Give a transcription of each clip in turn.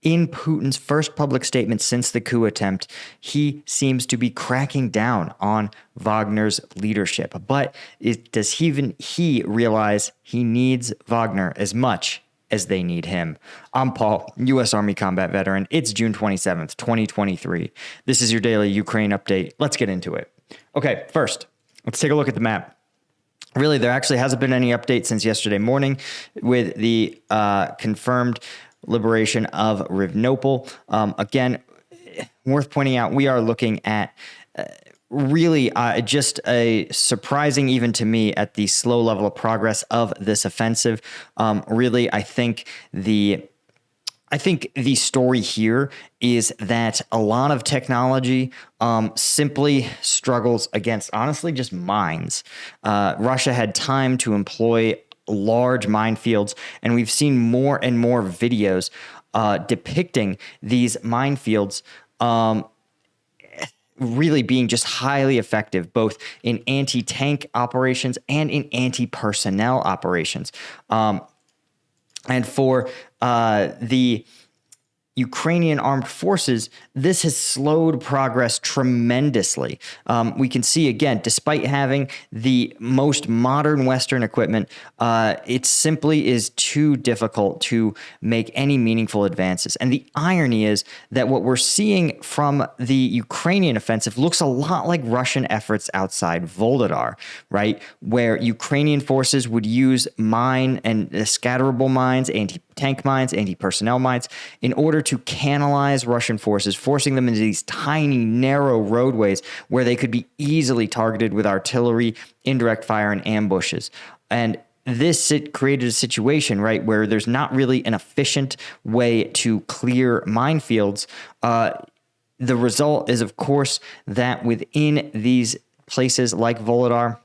in Putin's first public statement since the coup attempt, he seems to be cracking down on Wagner's leadership. But does he realize he needs Wagner as much as they need him? I'm Paul, U.S. Army combat veteran. It's June 27th, 2023. This is your daily Ukraine update. Let's get into it. Okay, first, let's take a look at the map. Really, there actually hasn't been any update since yesterday morning with the confirmed liberation of Rivnopol. Again, worth pointing out, we are looking at really just a surprising, even to me, at the slow level of progress of this offensive. Really, I think the story here is that a lot of technology simply struggles against, honestly, just mines. Russia had time to employ large minefields, and we've seen more and more videos depicting these minefields really being just highly effective, both in anti-tank operations and in anti-personnel operations. And for the Ukrainian armed forces, this has slowed progress tremendously. We can see, again, despite having the most modern Western equipment, it simply is too difficult to make any meaningful advances. And the irony is that what we're seeing from the Ukrainian offensive looks a lot like Russian efforts outside Volodar, right? Where Ukrainian forces would use mine and scatterable mines, anti-tank mines, anti-personnel mines, in order to canalize Russian forces, forcing them into these tiny, narrow roadways where they could be easily targeted with artillery, indirect fire, and ambushes. And this created a situation, right, where there's not really an efficient way to clear minefields. The result is, of course, that within these places like Volodar,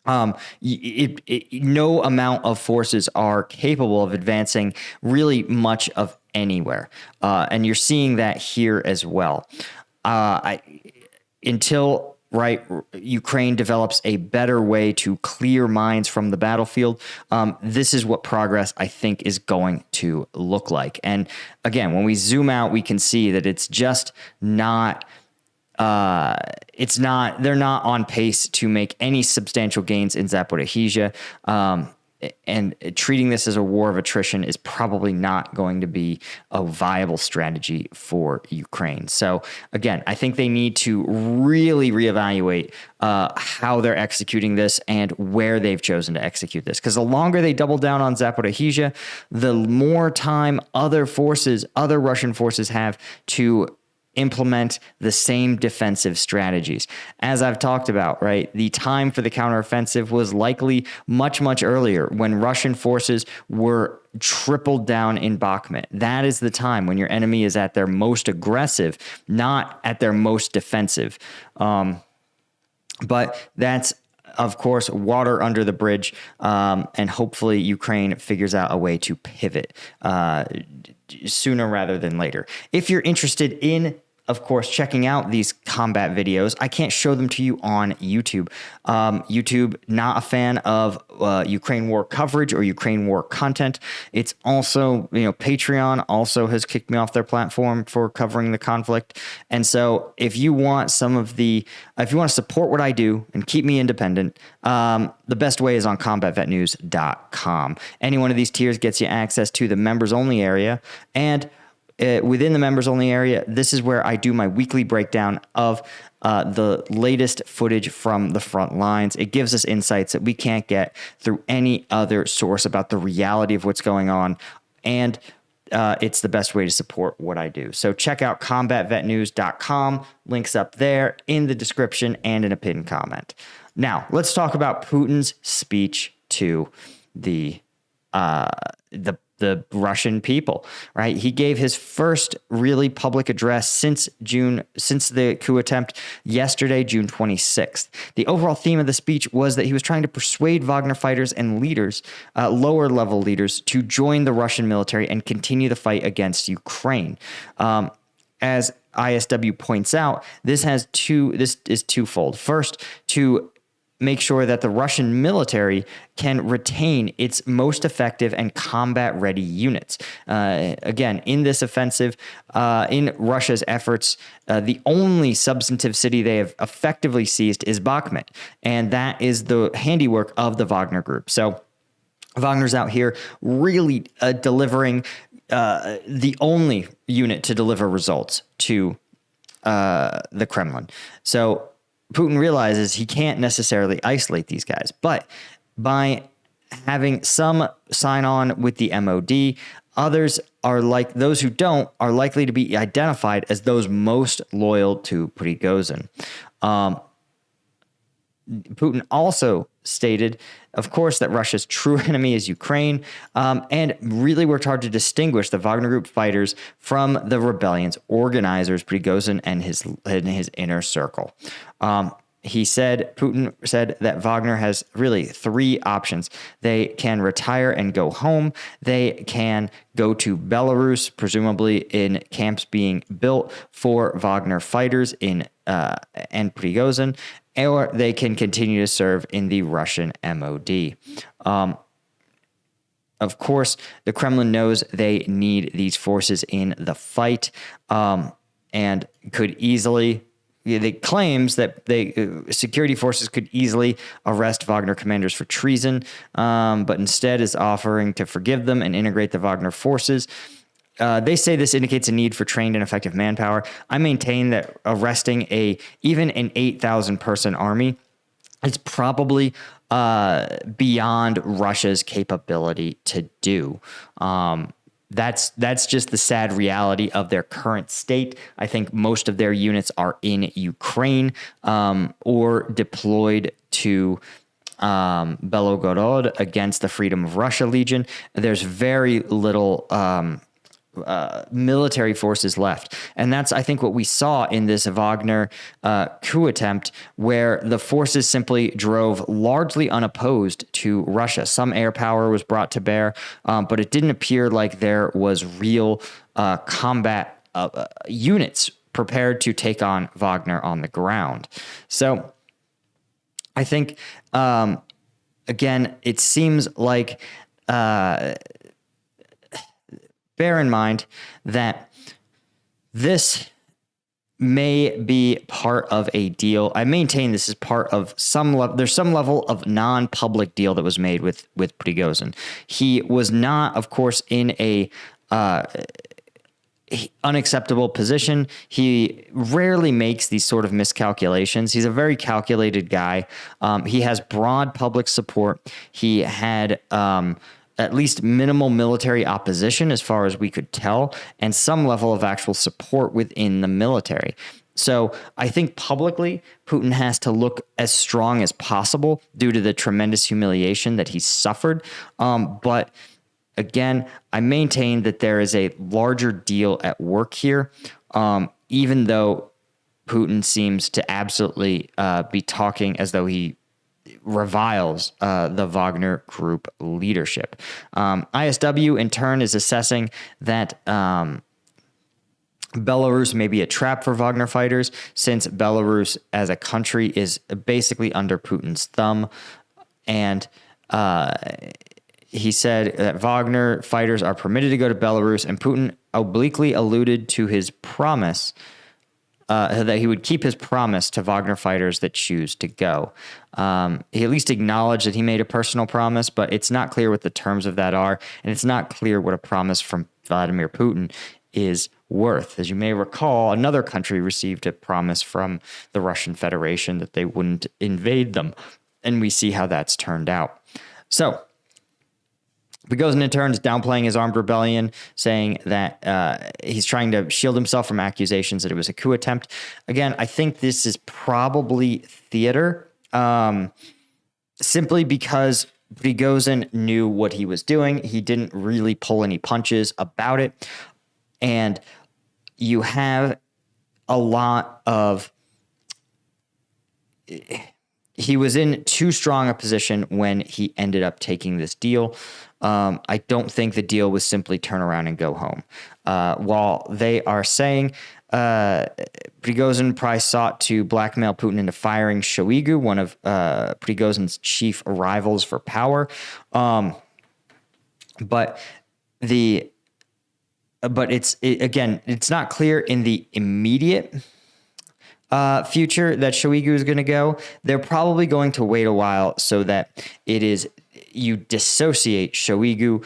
no amount of forces are capable of advancing really much of anywhere. And you're seeing that here as well. Until Ukraine develops a better way to clear mines from the battlefield, this is what progress, I think, is going to look like. And again, when we zoom out, we can see that it's just not... they're not on pace to make any substantial gains in Zaporizhzhia. And treating this as a war of attrition is probably not going to be a viable strategy for Ukraine. So again, I think they need to really reevaluate how they're executing this and where they've chosen to execute this. Because the longer they double down on Zaporizhzhia, the more time other Russian forces have to implement the same defensive strategies. As I've talked about, right, the time for the counteroffensive was likely much, much earlier when Russian forces were tripled down in Bakhmut. That is the time when your enemy is at their most aggressive, not at their most defensive. But that's, of course, water under the bridge, and hopefully Ukraine figures out a way to pivot sooner rather than later. If you're interested in, of course, checking out these combat videos, I can't show them to you on YouTube. YouTube, not a fan of Ukraine war coverage or Ukraine war content. It's also, Patreon also has kicked me off their platform for covering the conflict. And so if you want if you want to support what I do and keep me independent, the best way is on combatvetnews.com. Any one of these tiers gets you access to the members only area, and within the members only area, this is where I do my weekly breakdown of the latest footage from the front lines. It gives us insights that we can't get through any other source about the reality of what's going on. And it's the best way to support what I do. So check out combatvetnews.com. Links up there in the description and in a pinned comment. Now, let's talk about Putin's speech to the Russian people, right? He gave his first really public address since the coup attempt yesterday, June 26th. The overall theme of the speech was that he was trying to persuade Wagner fighters and leaders, lower level leaders, to join the Russian military and continue the fight against Ukraine. As ISW points out, this is twofold. First, to make sure that the Russian military can retain its most effective and combat-ready units. Again, in this offensive, in Russia's efforts, the only substantive city they have effectively seized is Bakhmut, and that is the handiwork of the Wagner Group. So Wagner's out here really delivering the only unit to deliver results to the Kremlin. So Putin realizes he can't necessarily isolate these guys, but by having some sign on with the MOD, others are like those who don't are likely to be identified as those most loyal to Prigozhin. Putin also stated, of course, that Russia's true enemy is Ukraine, and really worked hard to distinguish the Wagner Group fighters from the rebellion's organizers, Prigozhin and his inner circle. Putin said that Wagner has really three options. They can retire and go home. They can go to Belarus, presumably in camps being built for Wagner fighters and Prigozhin, or they can continue to serve in the Russian MOD. Of course, the Kremlin knows they need these forces in the fight, and could easily. It claims that security forces could easily arrest Wagner commanders for treason, but instead is offering to forgive them and integrate the Wagner forces. They say this indicates a need for trained and effective manpower. I maintain that arresting even an 8,000 person army is probably beyond Russia's capability to do. That's just the sad reality of their current state. I think most of their units are in Ukraine or deployed to Belgorod against the Freedom of Russia Legion. There's very little military forces left. And that's, I think, what we saw in this Wagner coup attempt, where the forces simply drove largely unopposed to Russia. Some air power was brought to bear, but it didn't appear like there was real combat units prepared to take on Wagner on the ground. So I think, again, it seems like bear in mind that this may be part of a deal. I maintain this is part of some level. There's some level of non-public deal that was made with Prigozhin. He was not, of course, in a unacceptable position. He rarely makes these sort of miscalculations. He's a very calculated guy. He has broad public support. He had at least minimal military opposition as far as we could tell, and some level of actual support within the military. So I think publicly, Putin has to look as strong as possible due to the tremendous humiliation that he suffered. But again, I maintain that there is a larger deal at work here, even though Putin seems to absolutely be talking as though he reviles the Wagner Group leadership. ISW, in turn, is assessing that Belarus may be a trap for Wagner fighters, since Belarus as a country is basically under Putin's thumb. And he said that Wagner fighters are permitted to go to Belarus, and Putin obliquely alluded to his promise that he would keep his promise to Wagner fighters that choose to go. He at least acknowledged that he made a personal promise, but it's not clear what the terms of that are, and it's not clear what a promise from Vladimir Putin is worth. As you may recall, another country received a promise from the Russian Federation that they wouldn't invade them, and we see how that's turned out. So Prigozhin, in turn, is downplaying his armed rebellion, saying that he's trying to shield himself from accusations that it was a coup attempt. Again, I think this is probably theater, simply because Prigozhin knew what he was doing. He didn't really pull any punches about it. And you have a lot of... he was in too strong a position when he ended up taking this deal. I don't think the deal was simply turn around and go home. While they are saying Prigozhin probably sought to blackmail Putin into firing Shoigu, one of Prigozhin's chief rivals for power. But it's not clear in the immediate future that Shoigu is going to go. They're probably going to wait a while so that you dissociate Shoigu's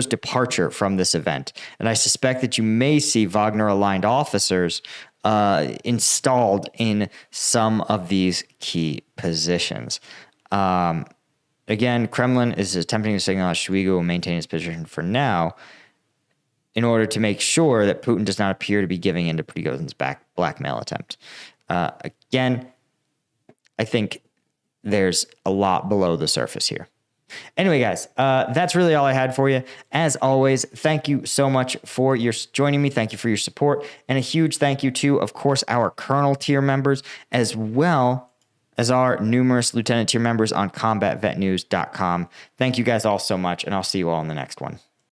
departure from this event. And I suspect that you may see Wagner aligned officers installed in some of these key positions. Again, Kremlin is attempting to signal that Shoigu will maintain his position for now in order to make sure that Putin does not appear to be giving in to Prigozhin's blackmail attempt. Again, I think there's a lot below the surface here. Anyway, guys, that's really all I had for you. As always, thank you so much for your joining me. Thank you for your support. And a huge thank you to, of course, our Colonel tier members, as well as our numerous Lieutenant tier members on combatvetnews.com. Thank you guys all so much, and I'll see you all in the next one.